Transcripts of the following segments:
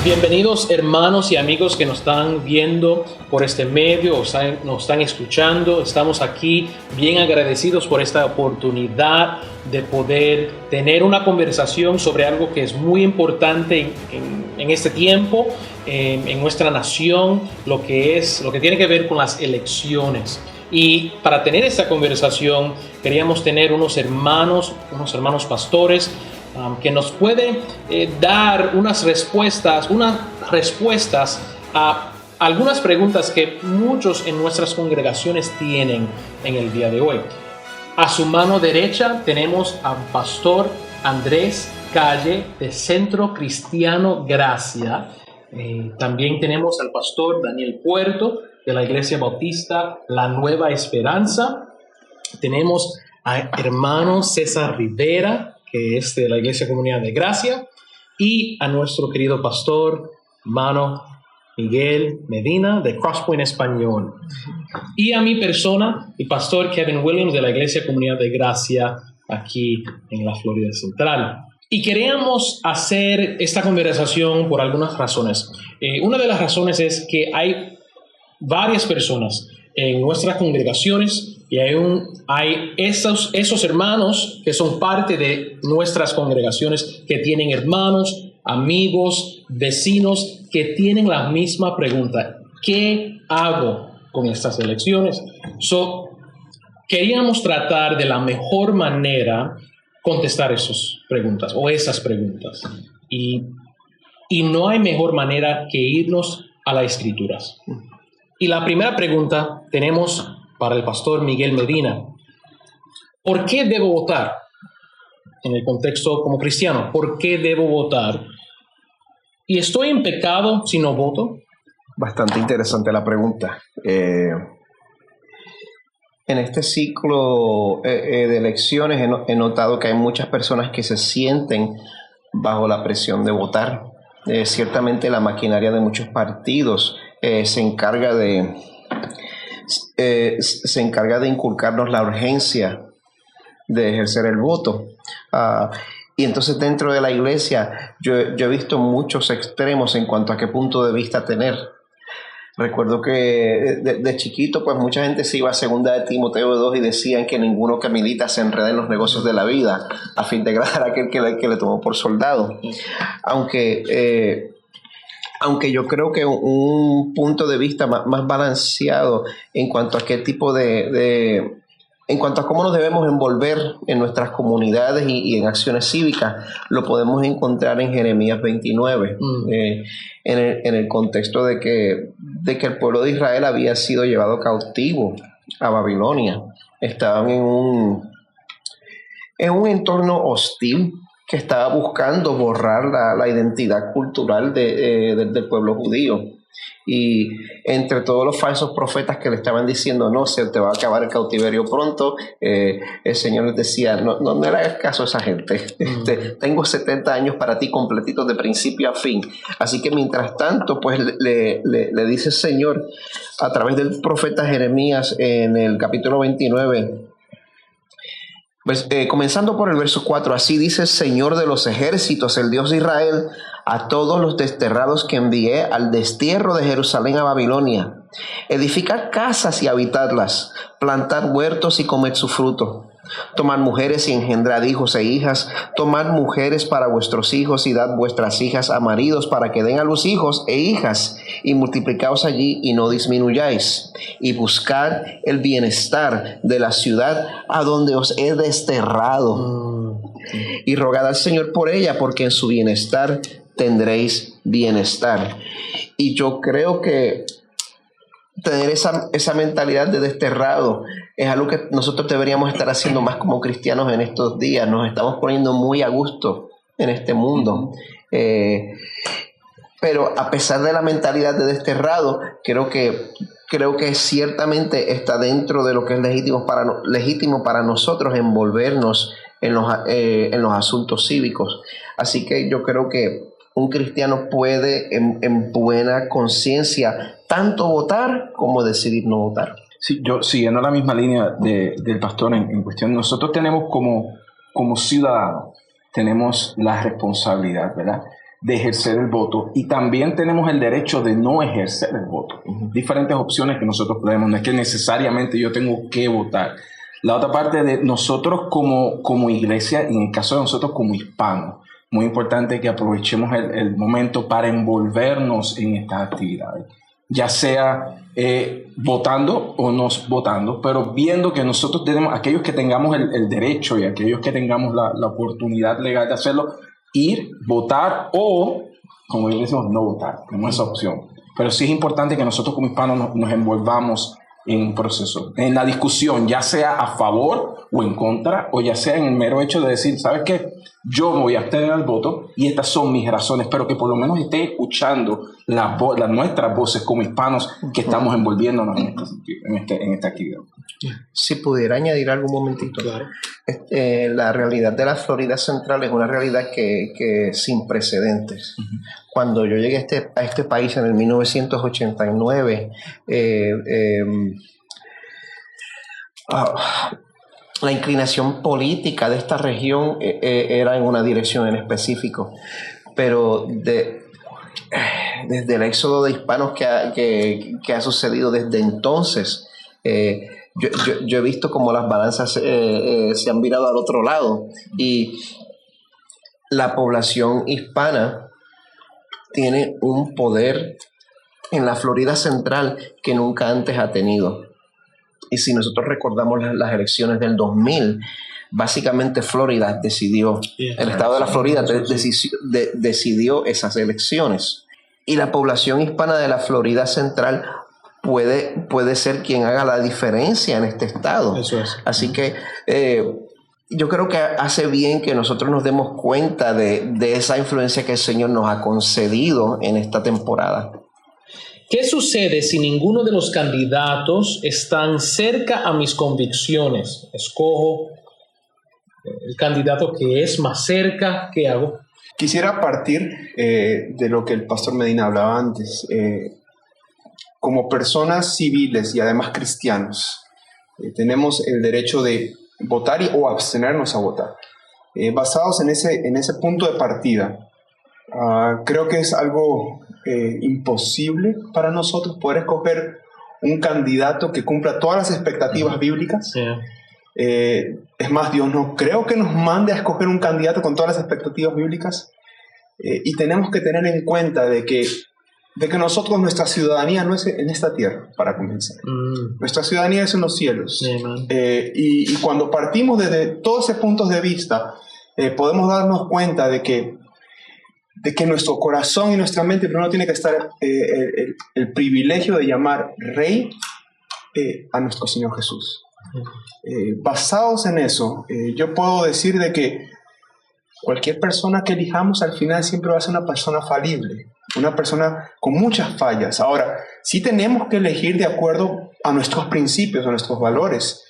Bienvenidos hermanos y amigos que nos están viendo por este medio o nos están escuchando. Estamos aquí bien agradecidos por esta oportunidad de poder tener una conversación sobre algo que es muy importante en este tiempo, en nuestra nación, lo que tiene que ver con las elecciones. Y para tener esta conversación queríamos tener unos hermanos pastores que nos pueden dar unas respuestas a algunas preguntas que muchos en nuestras congregaciones tienen en el día de hoy. A su mano derecha tenemos al pastor Andrés Calle de Centro Cristiano Gracia. También tenemos al pastor Daniel Puerto de la Iglesia Bautista La Nueva Esperanza. Tenemos a hermano César Rivera, que es de la Iglesia Comunidad de Gracia, y a nuestro querido pastor, hermano Miguel Medina, de Crosspoint Español. Y a mi persona, el pastor Kevin Williams, de la Iglesia Comunidad de Gracia, aquí en la Florida Central. Y queríamos hacer esta conversación por algunas razones. Una de las razones es que hay varias personas en nuestras congregaciones y hay esos hermanos que son parte de nuestras congregaciones que tienen hermanos, amigos, vecinos que tienen la misma pregunta: ¿qué hago con estas elecciones? Queríamos tratar de la mejor manera contestar esas preguntas. Y no hay mejor manera que irnos a las Escrituras. Y la primera pregunta tenemos para el pastor Miguel Medina. ¿Por qué debo votar? En el contexto como cristiano, ¿por qué debo votar? ¿Y estoy en pecado si no voto? Bastante interesante la pregunta. En este ciclo de elecciones he notado que hay muchas personas que se sienten bajo la presión de votar. Ciertamente la maquinaria de muchos partidos se encarga de inculcarnos la urgencia de ejercer el voto. Y entonces dentro de la iglesia yo he visto muchos extremos en cuanto a qué punto de vista tener. Recuerdo que de chiquito pues mucha gente se iba a 2 de Timoteo 2 y decían que ninguno que milita se enreda en los negocios de la vida a fin de agradar a aquel que le tomó por soldado. Aunque yo creo que un punto de vista más balanceado en cuanto a qué tipo en cuanto a cómo nos debemos envolver en nuestras comunidades y en acciones cívicas, lo podemos encontrar en Jeremías 29, en el contexto de que el pueblo de Israel había sido llevado cautivo a Babilonia. Estaban en un entorno hostil que estaba buscando borrar la identidad cultural del pueblo judío. Y entre todos los falsos profetas que le estaban diciendo, no, se te va a acabar el cautiverio pronto, el Señor les decía, no le hagas caso a esa gente. Tengo 70 años para ti completitos de principio a fin. Así que mientras tanto, pues le dice el Señor a través del profeta Jeremías en el capítulo 29, pues, comenzando por el verso 4, así dice el Señor de los ejércitos, el Dios de Israel, a todos los desterrados que envié al destierro de Jerusalén a Babilonia: edificad casas y habitadlas, plantad huertos y comed su fruto. Tomad mujeres y engendrad hijos e hijas, tomad mujeres para vuestros hijos y dad vuestras hijas a maridos para que den a luz hijos e hijas, y multiplicaos allí y no disminuyáis, y buscad el bienestar de la ciudad a donde os he desterrado, y rogad al Señor por ella, porque en su bienestar tendréis bienestar. Y yo creo que tener esa mentalidad de desterrado es algo que nosotros deberíamos estar haciendo más como cristianos en estos días. Nos estamos poniendo muy a gusto en este mundo. Pero a pesar de la mentalidad de desterrado, creo que ciertamente está dentro de lo que es legítimo para nosotros envolvernos en los asuntos cívicos. Así que yo creo que un cristiano puede en buena conciencia tanto votar como decidir no votar. Sí, yo siguiendo la misma línea del pastor en cuestión, nosotros tenemos como ciudadanos, tenemos la responsabilidad, ¿verdad?, de ejercer el voto y también tenemos el derecho de no ejercer el voto. Diferentes opciones que nosotros tenemos, no es que necesariamente yo tengo que votar. La otra parte de nosotros como iglesia, en el caso de nosotros como hispanos, muy importante que aprovechemos el momento para envolvernos en estas actividades, ya sea votando o no votando, pero viendo que nosotros tenemos, aquellos que tengamos el derecho y aquellos que tengamos la oportunidad legal de hacerlo, ir, votar o, como decimos, no votar, tenemos esa opción. Pero sí es importante que nosotros como hispanos nos envolvamos en un proceso, en la discusión, ya sea a favor o en contra, o ya sea en el mero hecho de decir, ¿sabes qué? Yo me voy a abstener al voto y estas son mis razones, pero que por lo menos esté escuchando las nuestras voces como hispanos que estamos envolviéndonos en esta actividad. Si pudiera añadir algún momentito. Claro. La realidad de la Florida Central es una realidad que sin precedentes. Cuando yo llegué a este país en el 1989, la inclinación política de esta región era en una dirección en específico, pero desde el éxodo de hispanos que ha sucedido desde entonces, yo he visto como las balanzas se han virado al otro lado y la población hispana tiene un poder en la Florida Central que nunca antes ha tenido. Y si nosotros recordamos las elecciones del 2000, básicamente Florida decidió, el estado de la Florida decidió esas elecciones. Y la población hispana de la Florida Central puede ser quien haga la diferencia en este estado. Eso es. Así que yo creo que hace bien que nosotros nos demos cuenta de esa influencia que el Señor nos ha concedido en esta temporada. ¿Qué sucede si ninguno de los candidatos están cerca a mis convicciones? Escojo el candidato que es más cerca. ¿Qué hago? Quisiera partir de lo que el pastor Medina hablaba antes. Como personas civiles y además cristianos, tenemos el derecho de votar o abstenernos a votar. Basados en ese punto de partida, creo que es algo imposible para nosotros poder escoger un candidato que cumpla todas las expectativas bíblicas. Yeah. Es más, Dios no creo que nos mande a escoger un candidato con todas las expectativas bíblicas, y tenemos que tener en cuenta de que nosotros, nuestra ciudadanía no es en esta tierra, para comenzar. Nuestra ciudadanía es en los cielos. Y cuando partimos desde todos esos puntos de vista, podemos darnos cuenta de que nuestro corazón y nuestra mente primero tiene que estar el privilegio de llamar Rey a nuestro Señor Jesús. Basados en eso, yo puedo decir de que cualquier persona que elijamos al final siempre va a ser una persona falible, una persona con muchas fallas. Ahora, sí tenemos que elegir de acuerdo a nuestros principios, a nuestros valores.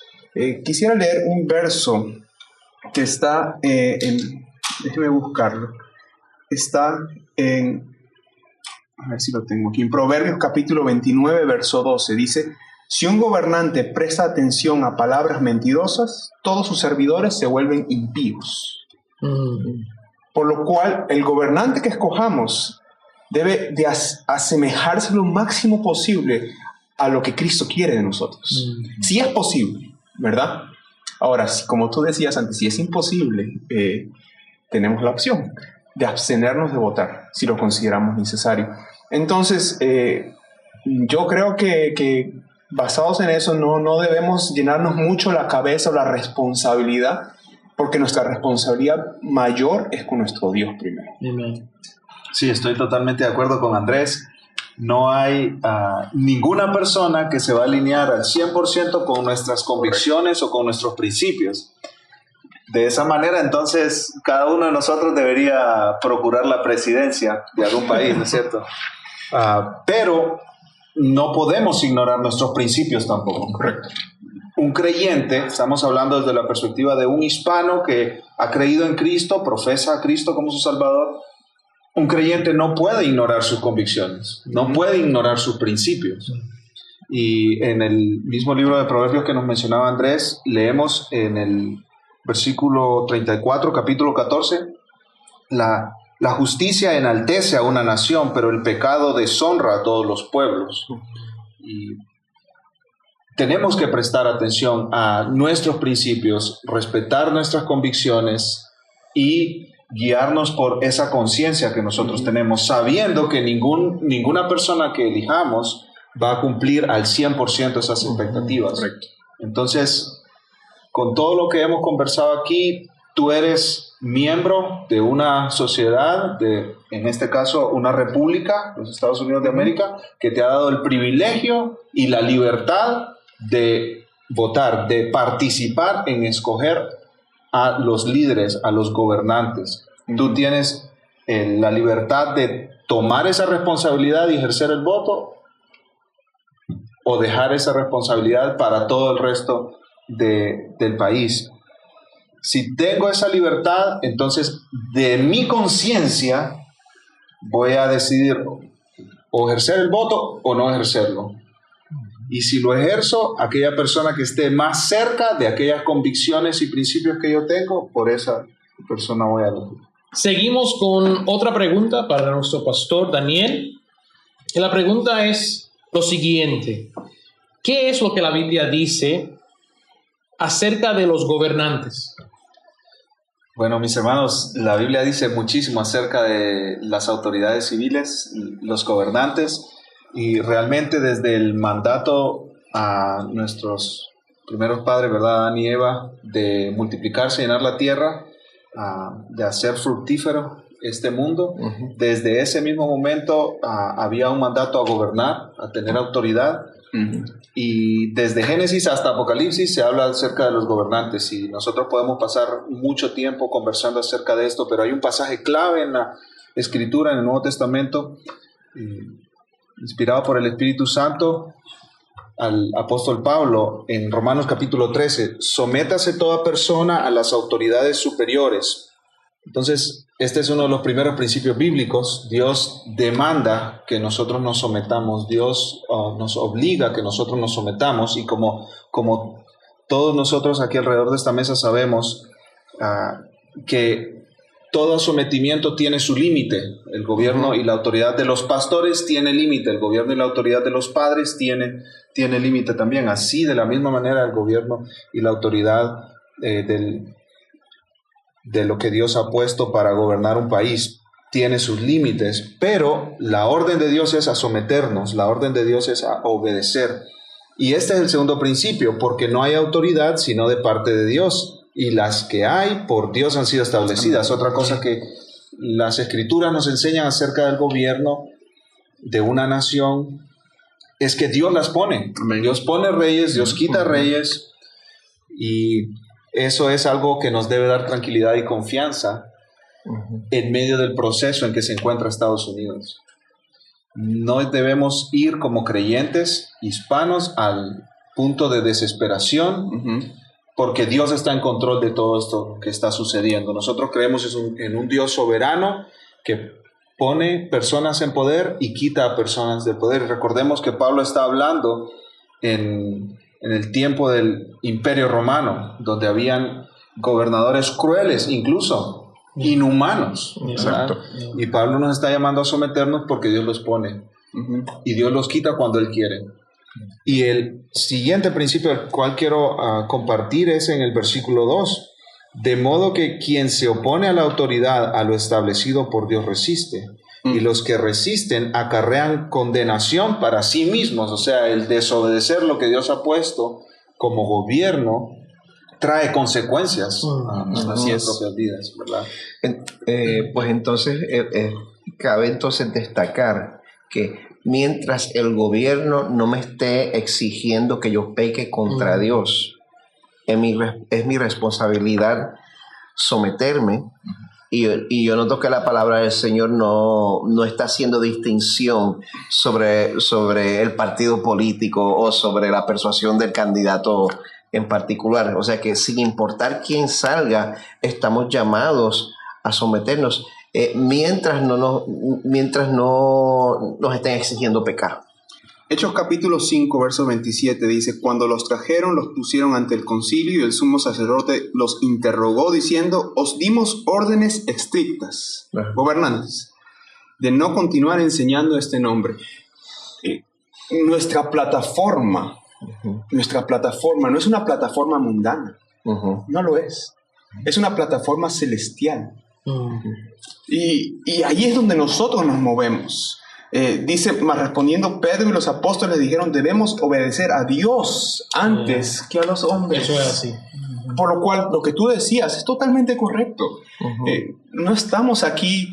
Quisiera leer un verso que está déjeme buscarlo. Está a ver si lo tengo aquí, en Proverbios capítulo 29, verso 12, dice: si un gobernante presta atención a palabras mentirosas, todos sus servidores se vuelven impíos. Por lo cual, el gobernante que escojamos debe de asemejarse lo máximo posible a lo que Cristo quiere de nosotros. Si es posible, ¿verdad? Ahora, como tú decías antes, si es imposible, tenemos la opción de abstenernos de votar, si lo consideramos necesario. Entonces, yo creo que basados en eso, no debemos llenarnos mucho la cabeza o la responsabilidad, porque nuestra responsabilidad mayor es con nuestro Dios primero. Amen. Sí, estoy totalmente de acuerdo con Andrés. No hay ninguna persona que se va a alinear al 100% con nuestras convicciones o con nuestros principios. De esa manera, entonces, cada uno de nosotros debería procurar la presidencia de algún país, ¿no es cierto? Pero no podemos ignorar nuestros principios tampoco. Correcto. Un creyente, estamos hablando desde la perspectiva de un hispano que ha creído en Cristo, profesa a Cristo como su Salvador. Un creyente no puede ignorar sus convicciones, no puede ignorar sus principios. Y en el mismo libro de Proverbios que nos mencionaba Andrés, leemos en el versículo 34, capítulo 14, la La justicia enaltece a una nación, pero el pecado deshonra a todos los pueblos. Y tenemos que prestar atención a nuestros principios, respetar nuestras convicciones y guiarnos por esa conciencia que nosotros tenemos, sabiendo que ninguna persona que elijamos va a cumplir al 100% esas expectativas. Correcto. Entonces, con todo lo que hemos conversado aquí, tú eres miembro de una sociedad, en este caso una república, los Estados Unidos de América, que te ha dado el privilegio y la libertad de votar, de participar en escoger a los líderes, a los gobernantes. Tú tienes la libertad de tomar esa responsabilidad y ejercer el voto, o dejar esa responsabilidad para todo el resto del país. Si tengo esa libertad, entonces de mi conciencia voy a decidir o ejercer el voto o no ejercerlo. Y si lo ejerzo, aquella persona que esté más cerca de aquellas convicciones y principios que yo tengo, por esa persona voy a elegir. Seguimos con otra pregunta para nuestro pastor Daniel. Y la pregunta es lo siguiente: ¿qué es lo que la Biblia dice acerca de los gobernantes? Bueno, mis hermanos, la Biblia dice muchísimo acerca de las autoridades civiles, los gobernantes, y realmente desde el mandato a nuestros primeros padres, ¿verdad?, Adán y Eva, de multiplicarse, llenar la tierra, de hacer fructífero este mundo, desde ese mismo momento había un mandato a gobernar, a tener autoridad. Y desde Génesis hasta Apocalipsis se habla acerca de los gobernantes, y nosotros podemos pasar mucho tiempo conversando acerca de esto, pero hay un pasaje clave en la Escritura, en el Nuevo Testamento, inspirado por el Espíritu Santo, al apóstol Pablo, en Romanos capítulo 13: sométase toda persona a las autoridades superiores. Entonces, este es uno de los primeros principios bíblicos. Dios demanda que nosotros nos sometamos, Dios nos obliga a que nosotros nos sometamos, y como todos nosotros aquí alrededor de esta mesa sabemos que todo sometimiento tiene su límite. El gobierno y la autoridad de los pastores tiene límite, el gobierno y la autoridad de los padres tiene límite también. Así, de la misma manera, el gobierno y la autoridad de lo que Dios ha puesto para gobernar un país tiene sus límites, pero la orden de Dios es a someternos, la orden de Dios es a obedecer. Y este es el segundo principio: porque no hay autoridad sino de parte de Dios, y las que hay por Dios han sido establecidas. Otra cosa que las Escrituras nos enseñan acerca del gobierno de una nación es que Dios las pone. Dios pone reyes, Dios quita reyes, y eso es algo que nos debe dar tranquilidad y confianza en medio del proceso en que se encuentra Estados Unidos. No debemos ir como creyentes hispanos al punto de desesperación, porque Dios está en control de todo esto que está sucediendo. Nosotros creemos en un Dios soberano que pone personas en poder y quita a personas del poder. Recordemos que Pablo está hablando en el tiempo del Imperio Romano, donde habían gobernadores crueles, incluso inhumanos. Exacto. Y Pablo nos está llamando a someternos porque Dios los pone, y Dios los quita cuando Él quiere. Y el siguiente principio al cual quiero compartir es en el versículo 2: de modo que quien se opone a la autoridad, a lo establecido por Dios, resiste, y los que resisten acarrean condenación para sí mismos. O sea, el desobedecer lo que Dios ha puesto como gobierno trae consecuencias a nuestras propias vidas, ¿verdad? Pues entonces cabe entonces destacar que mientras el gobierno no me esté exigiendo que yo peque contra Dios, es mi responsabilidad someterme. Y yo noto que la palabra del Señor no está haciendo distinción sobre el partido político o sobre la persuasión del candidato en particular. O sea que sin importar quién salga, estamos llamados a someternos mientras no nos estén exigiendo pecar. Hechos capítulo 5, verso 27 dice: cuando los trajeron, los pusieron ante el concilio y el sumo sacerdote los interrogó diciendo: os dimos órdenes estrictas, gobernantes, de no continuar enseñando este nombre. Nuestra plataforma no es una plataforma mundana, no lo es. Es una plataforma celestial. Y ahí es donde nosotros nos movemos. Dice, más respondiendo Pedro y los apóstoles dijeron: debemos obedecer a Dios antes que a los hombres. Eso es así. Por lo cual, lo que tú decías es totalmente correcto. No estamos aquí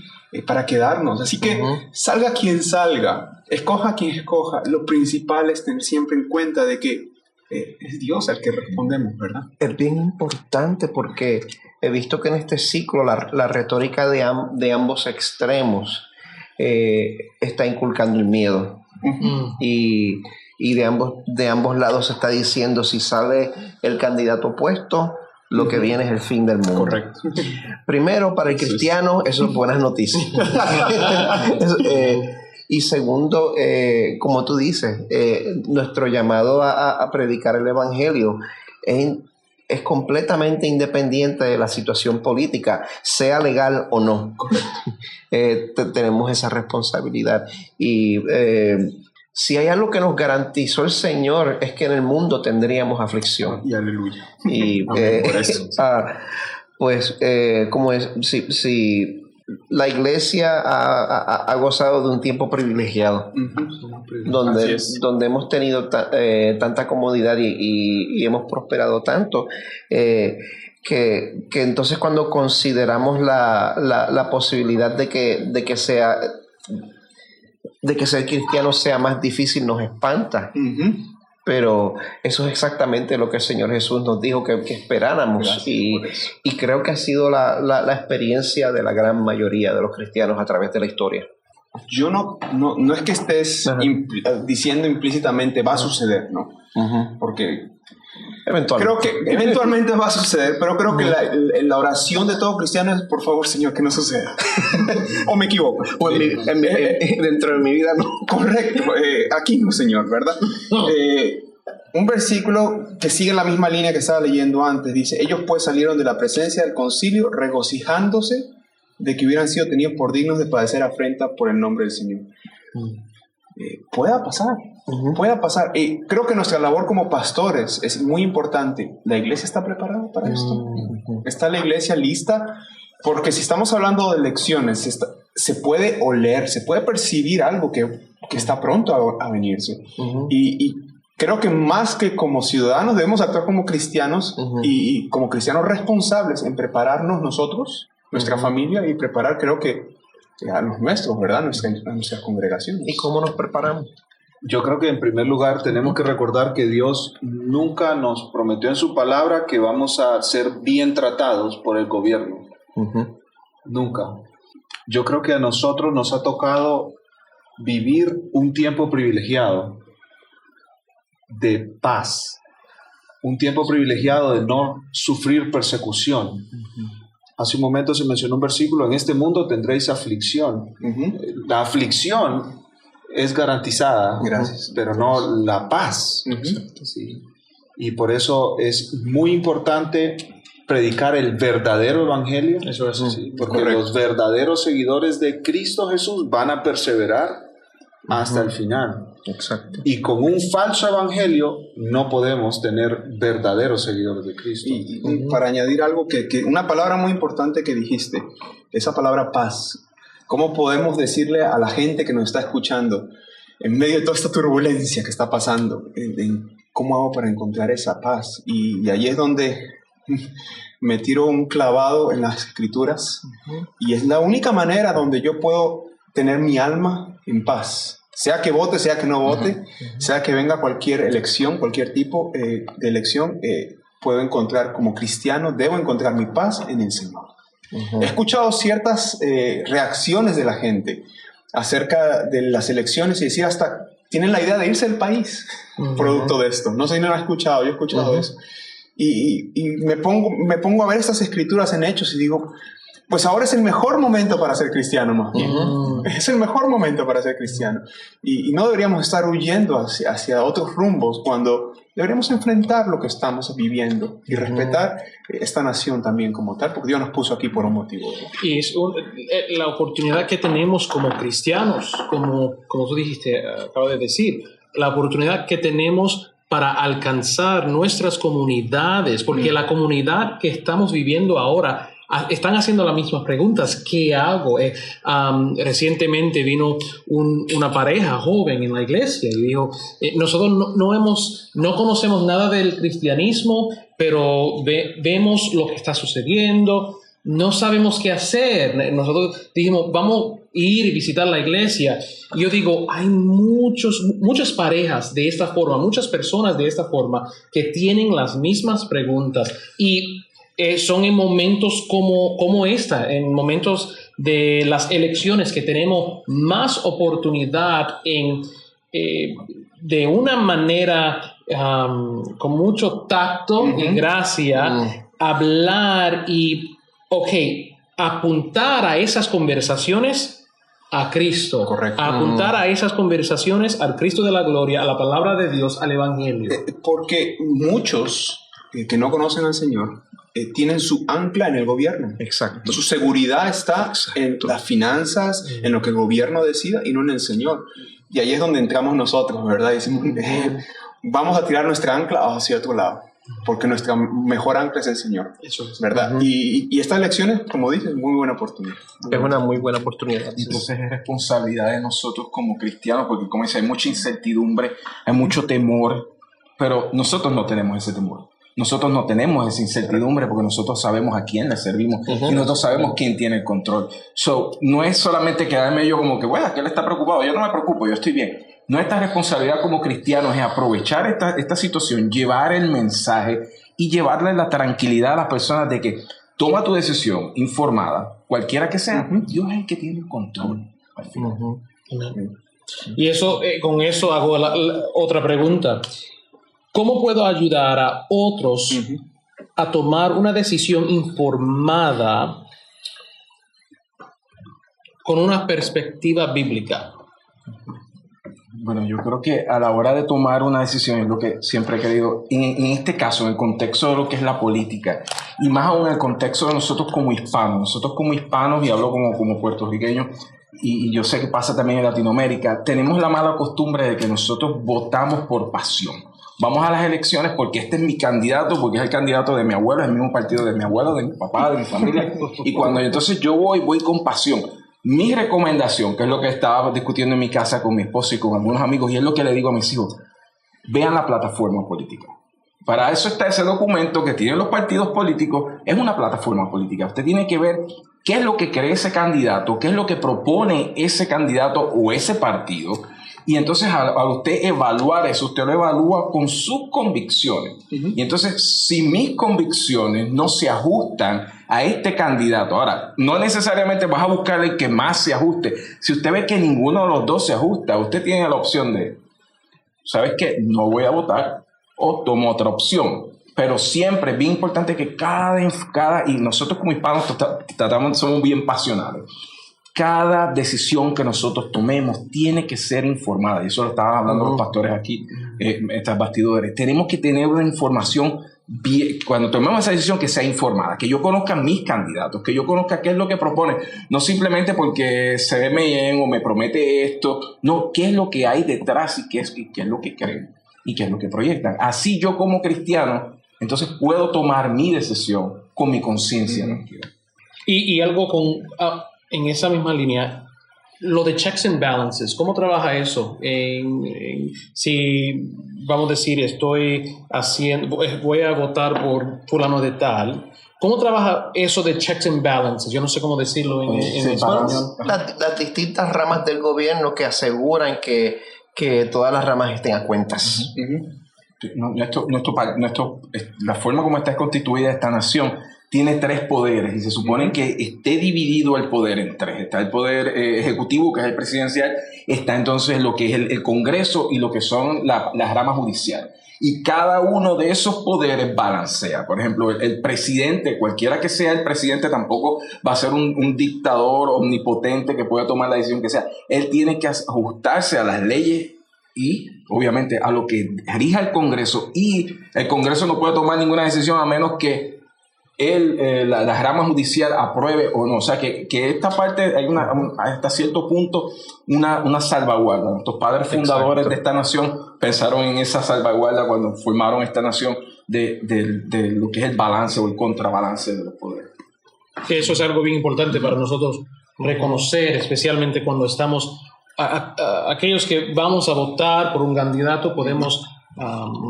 para quedarnos. Así que salga quien salga, escoja quien escoja. Lo principal es tener siempre en cuenta de que es Dios al que respondemos, ¿verdad? Es bien importante porque he visto que en este ciclo la retórica de ambos extremos está inculcando el miedo. Y de ambos lados se está diciendo: si sale el candidato opuesto, lo que viene es el fin del mundo. Correcto. Primero, para el cristiano, eso es buenas noticias. Y segundo, como tú dices, nuestro llamado a predicar el evangelio es completamente independiente de la situación política, sea legal o no. Tenemos esa responsabilidad. Y si hay algo que nos garantizó el Señor, es que en el mundo tendríamos aflicción. Y aleluya. Y por eso. como es, si la iglesia ha gozado de un tiempo privilegiado, donde hemos tenido tanta comodidad y hemos prosperado tanto, que entonces cuando consideramos la posibilidad de que ser cristiano sea más difícil, nos espanta. Pero eso es exactamente lo que el Señor Jesús nos dijo que esperáramos. Y creo que ha sido la experiencia de la gran mayoría de los cristianos a través de la historia. Yo no es que estés diciendo implícitamente va a suceder, ¿no? Porque creo que eventualmente va a suceder, pero creo que la oración de todo cristiano es: por favor, Señor, que no suceda. ¿O me equivoco? Dentro de mi vida no. Correcto, aquí no, Señor, ¿verdad? Un versículo que sigue la misma línea que estaba leyendo antes dice: ellos pues salieron de la presencia del concilio regocijándose de que hubieran sido tenidos por dignos de padecer afrenta por el nombre del Señor. Pueda pasar. Creo que nuestra labor como pastores es muy importante. ¿La iglesia está preparada para esto? ¿Está la iglesia lista? Porque si estamos hablando de elecciones, se puede oler, se puede percibir algo que está pronto a venirse. Y creo que más que como ciudadanos debemos actuar como cristianos y como cristianos responsables en prepararnos nosotros, nuestra familia, y preparar, creo que a los nuestros, ¿verdad? A nuestras congregaciones. ¿Y cómo nos preparamos? Yo creo que en primer lugar tenemos que recordar que Dios nunca nos prometió en su palabra que vamos a ser bien tratados por el gobierno. Nunca. Yo creo que a nosotros nos ha tocado vivir un tiempo privilegiado de paz, un tiempo privilegiado de no sufrir persecución. Hace un momento se mencionó un versículo: en este mundo tendréis aflicción. La aflicción es garantizada, pero no la paz. Sí. Y por eso es muy importante predicar el verdadero evangelio. Eso es así. Porque los verdaderos seguidores de Cristo Jesús van a perseverar hasta el final. Exacto. Y con un falso evangelio no podemos tener verdaderos seguidores de Cristo. Y para añadir algo, que una palabra muy importante que dijiste, esa palabra paz. ¿Cómo podemos decirle a la gente que nos está escuchando, en medio de toda esta turbulencia que está pasando, cómo hago para encontrar esa paz? Y ahí es donde me tiro un clavado en las Escrituras, y es la única manera donde yo puedo tener mi alma en paz. Sea que vote, sea que no vote, sea que venga cualquier elección, cualquier tipo de elección, puedo encontrar, como cristiano, debo encontrar mi paz en el Señor. He escuchado ciertas reacciones de la gente acerca de las elecciones y decir hasta tienen la idea de irse del país producto de esto. No sé si no lo han escuchado, yo he escuchado eso. Y me pongo a ver estas escrituras en Hechos y digo, pues ahora es el mejor momento para ser cristiano, más bien. Es el mejor momento para ser cristiano. Y no deberíamos estar huyendo hacia otros rumbos cuando deberíamos enfrentar lo que estamos viviendo y respetar esta nación también como tal, porque Dios nos puso aquí por un motivo. Y es la oportunidad que tenemos como cristianos, como tú dijiste, acabo de decir, la oportunidad que tenemos para alcanzar nuestras comunidades, porque la comunidad que estamos viviendo ahora están haciendo las mismas preguntas. ¿Qué hago? Recientemente vino una pareja joven en la iglesia y dijo, nosotros no conocemos nada del cristianismo, pero vemos lo que está sucediendo, no sabemos qué hacer. Nosotros dijimos, vamos a ir y visitar la iglesia. Y yo digo, hay muchas parejas de esta forma, muchas personas de esta forma que tienen las mismas preguntas y son en momentos como esta, en momentos de las elecciones que tenemos más oportunidad de una manera con mucho tacto y gracia, hablar y, apuntar a esas conversaciones a Cristo. Correcto. Apuntar a esas conversaciones al Cristo de la gloria, a la palabra de Dios, al Evangelio. Porque muchos que no conocen al Señor tienen su ancla en el gobierno. Exacto. Su seguridad está en las finanzas, en lo que el gobierno decida y no en el Señor. Y ahí es donde entramos nosotros, ¿verdad? Y decimos, vamos a tirar nuestra ancla hacia otro lado, porque nuestra mejor ancla es el Señor. Eso es. ¿Verdad? Y estas elecciones, como dices, muy buena oportunidad. Es una muy buena oportunidad. Entonces es responsabilidad de nosotros como cristianos, porque como dice, hay mucha incertidumbre, hay mucho temor, pero nosotros no tenemos ese temor. Nosotros no tenemos esa incertidumbre porque nosotros sabemos a quién le servimos y nosotros sabemos quién tiene el control. No es solamente quedarme yo como que, bueno, que él está preocupado, yo no me preocupo, yo estoy bien. Nuestra responsabilidad como cristianos es aprovechar esta situación, llevar el mensaje y llevarle la tranquilidad a las personas de que toma tu decisión informada, cualquiera que sea, Dios es el que tiene el control al final. Y eso, con eso hago otra pregunta. ¿Cómo puedo ayudar a otros a tomar una decisión informada con una perspectiva bíblica? Bueno, yo creo que a la hora de tomar una decisión es lo que siempre he querido, en este caso, en el contexto de lo que es la política, y más aún en el contexto de nosotros como hispanos, y hablo como puertorriqueños, y yo sé que pasa también en Latinoamérica, tenemos la mala costumbre de que nosotros votamos por pasión. Vamos a las elecciones porque este es mi candidato, porque es el candidato de mi abuelo, es el mismo partido de mi abuelo, de mi papá, de mi familia. Y cuando entonces yo voy con pasión. Mi recomendación, que es lo que estaba discutiendo en mi casa con mi esposo y con algunos amigos, y es lo que le digo a mis hijos, vean la plataforma política. Para eso está ese documento que tienen los partidos políticos, es una plataforma política. Usted tiene que ver qué es lo que cree ese candidato, qué es lo que propone ese candidato o ese partido. Y entonces a usted evaluar eso, usted lo evalúa con sus convicciones. Y entonces, si mis convicciones no se ajustan a este candidato, ahora, no necesariamente vas a buscar el que más se ajuste. Si usted ve que ninguno de los dos se ajusta, usted tiene la opción de, ¿sabes qué? No voy a votar o tomo otra opción. Pero siempre es bien importante que y nosotros como hispanos somos bien pasionales. Cada decisión que nosotros tomemos tiene que ser informada. Y eso lo estaban hablando los pastores aquí, estas bastidores. Tenemos que tener una información, cuando tomemos esa decisión, que sea informada, que yo conozca mis candidatos, que yo conozca qué es lo que propone. No simplemente porque se ve bien o me promete esto. No, qué es lo que hay detrás y qué es lo que creen y qué es lo que proyectan. Así yo como cristiano, entonces puedo tomar mi decisión con mi conciencia tranquila. Y algo en esa misma línea, lo de checks and balances, ¿cómo trabaja eso? Si vamos a decir, voy a votar por fulano de tal, ¿cómo trabaja eso de checks and balances? Yo no sé cómo decirlo en español. Las distintas ramas del gobierno que aseguran que todas las ramas estén a cuentas. La forma como está constituida esta nación tiene 3 poderes y se supone que esté dividido el poder en 3. Está el poder ejecutivo, que es el presidencial, está entonces lo que es el Congreso y lo que son las ramas judiciales. Y cada uno de esos poderes balancea. Por ejemplo, el presidente, cualquiera que sea el presidente, tampoco va a ser un dictador omnipotente que pueda tomar la decisión que sea. Él tiene que ajustarse a las leyes y, obviamente, a lo que rija el Congreso. Y el Congreso no puede tomar ninguna decisión a menos que la rama judicial apruebe o no. O sea, que esta parte hay hasta cierto punto una salvaguarda. Nuestros padres fundadores de esta nación pensaron en esa salvaguarda cuando formaron esta nación de lo que es el balance o el contrabalance de los poderes. Eso es algo bien importante para nosotros reconocer, especialmente cuando estamos, aquellos que vamos a votar por un candidato, podemos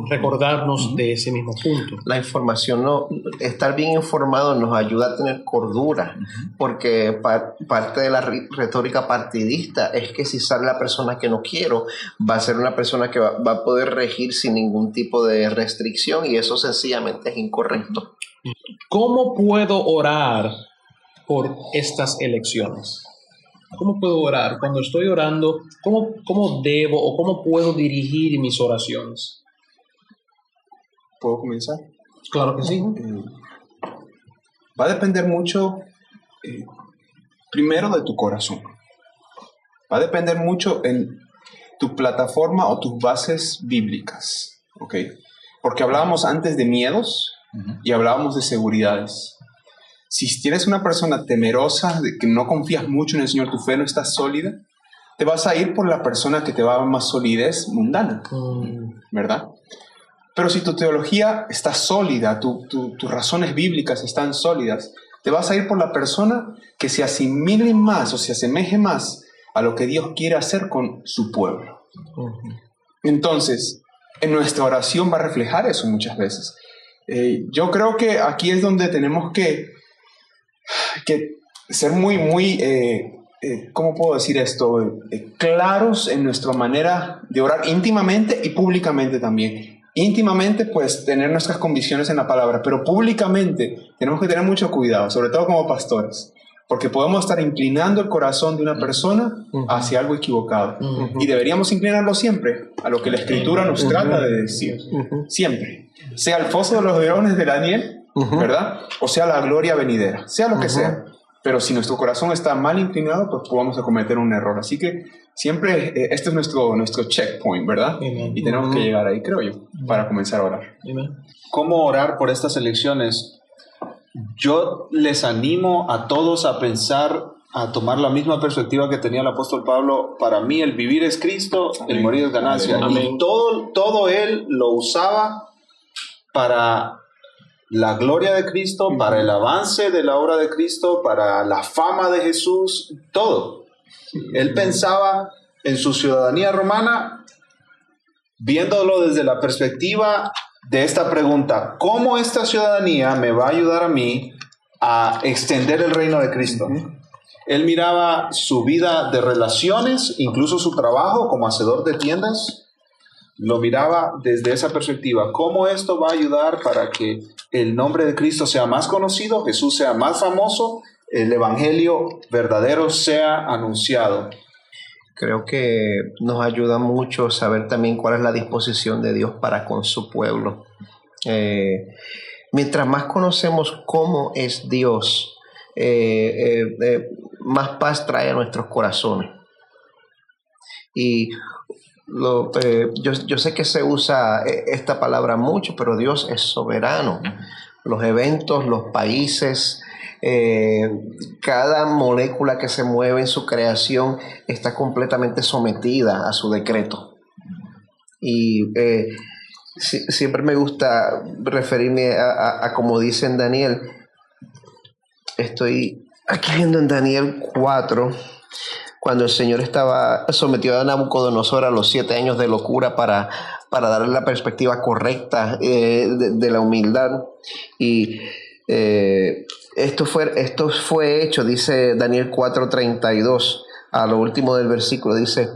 recordarnos de ese mismo punto. La información, estar bien informado nos ayuda a tener cordura, porque parte de la retórica partidista es que si sale la persona que no quiero, va a ser una persona que va a poder regir sin ningún tipo de restricción, y eso sencillamente es incorrecto. ¿Cómo puedo orar por estas elecciones? ¿Cómo puedo orar? Cuando estoy orando, ¿cómo debo o cómo puedo dirigir mis oraciones? ¿Puedo comenzar? Claro que sí. Va a depender mucho, primero, de tu corazón. Va a depender mucho en tu plataforma o tus bases bíblicas, ¿ok? Porque hablábamos antes de miedos y hablábamos de seguridades. Si eres una persona temerosa, de que no confías mucho en el Señor, tu fe no está sólida, te vas a ir por la persona que te va a dar más solidez mundana, ¿verdad? Pero si tu teología está sólida, tus razones bíblicas están sólidas, te vas a ir por la persona que se asimile más o se asemeje más a lo que Dios quiere hacer con su pueblo. Entonces, en nuestra oración va a reflejar eso muchas veces. Yo creo que aquí es donde tenemos que ser muy, ¿cómo puedo decir esto? Claros en nuestra manera de orar íntimamente y públicamente también. Íntimamente, pues, tener nuestras convicciones en la palabra, pero públicamente tenemos que tener mucho cuidado, sobre todo como pastores, porque podemos estar inclinando el corazón de una persona hacia algo equivocado. Y deberíamos inclinarlo siempre a lo que la Escritura nos trata de decir. Siempre. Sea el foso de los leones de Daniel, ¿verdad? O sea la gloria venidera, sea lo que sea. Pero si nuestro corazón está mal inclinado, pues vamos a cometer un error. Así que siempre este es nuestro checkpoint, ¿verdad? Amen. Y tenemos que llegar ahí, creo yo, para comenzar a orar. Amen. ¿Cómo orar por estas elecciones? Yo les animo a todos a pensar, a tomar la misma perspectiva que tenía el apóstol Pablo. Para mí el vivir es Cristo, el morir es ganancia. Amén. Y todo él lo usaba para la gloria de Cristo, para el avance de la obra de Cristo, para la fama de Jesús, todo. Él pensaba en su ciudadanía romana, viéndolo desde la perspectiva de esta pregunta: ¿cómo esta ciudadanía me va a ayudar a mí a extender el reino de Cristo? Él miraba su vida de relaciones, incluso su trabajo como hacedor de tiendas, lo miraba desde esa perspectiva. ¿Cómo esto va a ayudar para que el nombre de Cristo sea más conocido, Jesús sea más famoso, el evangelio verdadero sea anunciado? Creo que nos ayuda mucho saber también cuál es la disposición de Dios para con su pueblo. Mientras más conocemos cómo es Dios, más paz trae a nuestros corazones. Y yo sé que se usa esta palabra mucho, pero Dios es soberano. Los eventos, los países, cada molécula que se mueve en su creación está completamente sometida a su decreto. Y siempre me gusta referirme a como dice en Daniel. Estoy aquí viendo en Daniel 4, cuando el Señor estaba sometido a Nabucodonosor a los 7 años de locura para darle la perspectiva correcta de la humildad. Y esto fue hecho, dice Daniel 4:32, a lo último del versículo, dice: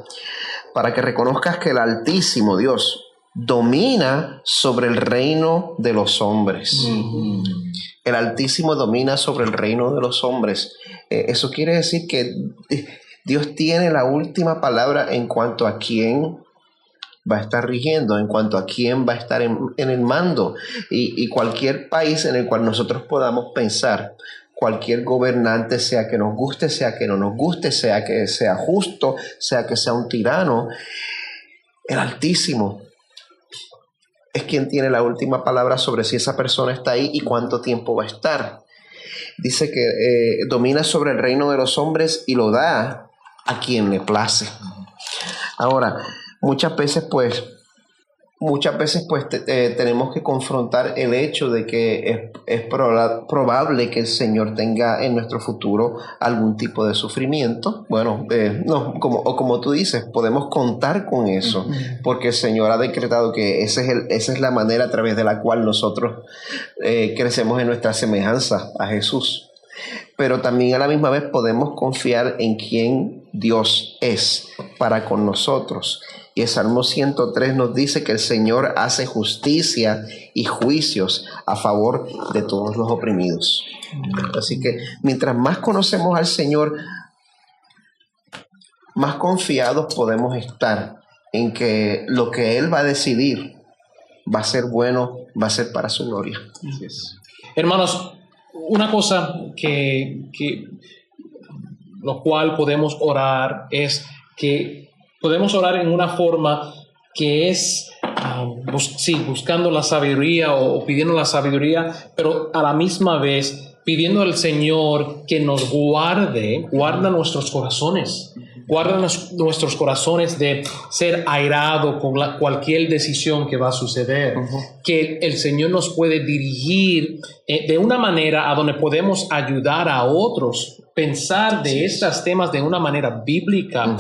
para que reconozcas que el Altísimo Dios domina sobre el reino de los hombres. El Altísimo domina sobre el reino de los hombres. Eso quiere decir que Dios tiene la última palabra en cuanto a quién va a estar rigiendo, en cuanto a quién va a estar en el mando. Y cualquier país en el cual nosotros podamos pensar, cualquier gobernante, sea que nos guste, sea que no nos guste, sea que sea justo, sea que sea un tirano, el Altísimo es quien tiene la última palabra sobre si esa persona está ahí y cuánto tiempo va a estar. Dice que domina sobre el reino de los hombres y lo da a quien le place. Ahora, muchas veces tenemos que confrontar el hecho de que es probable que el Señor tenga en nuestro futuro algún tipo de sufrimiento. Bueno, como tú dices, podemos contar con eso, porque el Señor ha decretado que esa es la manera a través de la cual nosotros crecemos en nuestra semejanza a Jesús. Pero también a la misma vez podemos confiar en quién Dios es para con nosotros. Y el Salmo 103 nos dice que el Señor hace justicia y juicios a favor de todos los oprimidos. Así que mientras más conocemos al Señor, más confiados podemos estar en que lo que Él va a decidir va a ser bueno, va a ser para su gloria. Hermanos, una cosa que lo cual podemos orar es que podemos orar en una forma que es, buscando la sabiduría o pidiendo la sabiduría, pero a la misma vez pidiendo al Señor que nos guarda nuestros corazones. Guarda nuestros corazones de ser airado con cualquier decisión que va a suceder. Que el Señor nos puede dirigir de una manera a donde podemos ayudar a otros, pensar de estos temas de una manera bíblica,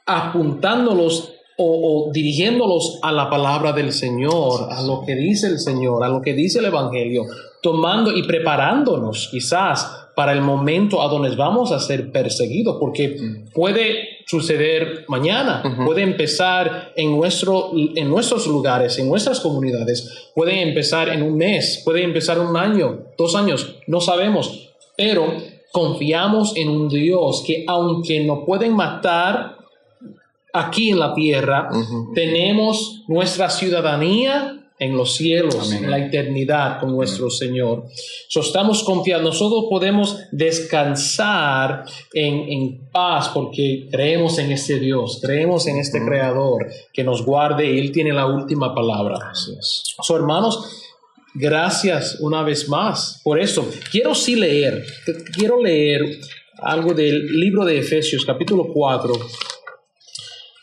apuntándolos o dirigiéndolos a la palabra del Señor, a lo que dice el Señor, a lo que dice el Evangelio, tomando y preparándonos quizás para el momento a donde vamos a ser perseguidos, porque puede suceder mañana, puede empezar en nuestros lugares, en nuestras comunidades, puede empezar en un mes, puede empezar 1 año, 2 años, no sabemos, pero confiamos en un Dios que aunque nos pueden matar aquí en la tierra, tenemos nuestra ciudadanía en los cielos, amén, en la eternidad con nuestro Señor. Estamos confiando, nosotros podemos descansar en paz porque creemos en este Dios, creemos en este Creador que nos guarde y Él tiene la última palabra. Así es. Hermanos, gracias una vez más por eso. Quiero leer algo del libro de Efesios, capítulo 4,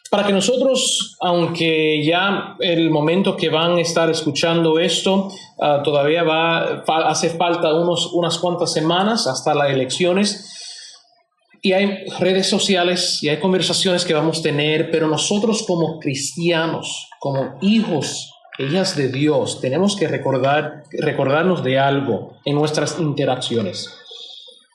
para que nosotros, aunque ya el momento que van a estar escuchando esto, todavía hace falta unas cuantas semanas hasta las elecciones, y hay redes sociales y hay conversaciones que vamos a tener, pero nosotros como cristianos, como hijos, hijas de Dios, tenemos que recordarnos de algo en nuestras interacciones.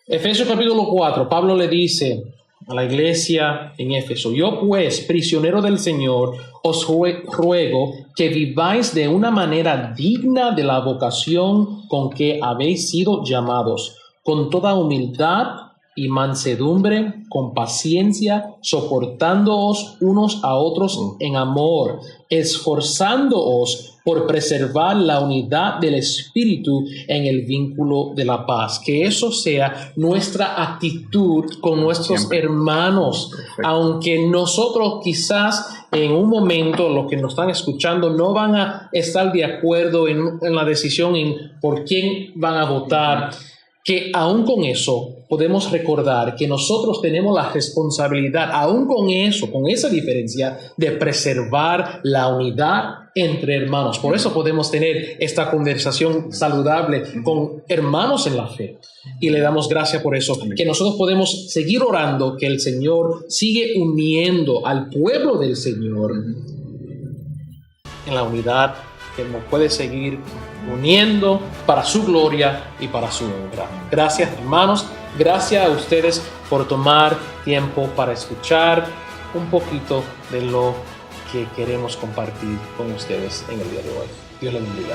Efesios capítulo 4, Pablo le dice a la iglesia en Éfeso: yo pues, prisionero del Señor, os ruego que viváis de una manera digna de la vocación con que habéis sido llamados, con toda humildad y mansedumbre, con paciencia, soportándoos unos a otros en amor, esforzándoos por preservar la unidad del Espíritu en el vínculo de la paz. Que eso sea nuestra actitud con nuestros hermanos. Perfecto. Aunque nosotros quizás en un momento, los que nos están escuchando, no van a estar de acuerdo en la decisión por quién van a votar, que aún con eso podemos recordar que nosotros tenemos la responsabilidad, aún con eso, con esa diferencia, de preservar la unidad entre hermanos. Por eso podemos tener esta conversación saludable con hermanos en la fe. Y le damos gracias por eso, que nosotros podemos seguir orando, que el Señor sigue uniendo al pueblo del Señor en la unidad, que nos puede seguir uniendo para su gloria y para su honra. Gracias, hermanos. Gracias a ustedes por tomar tiempo para escuchar un poquito de lo que queremos compartir con ustedes en el día de hoy. Dios les bendiga.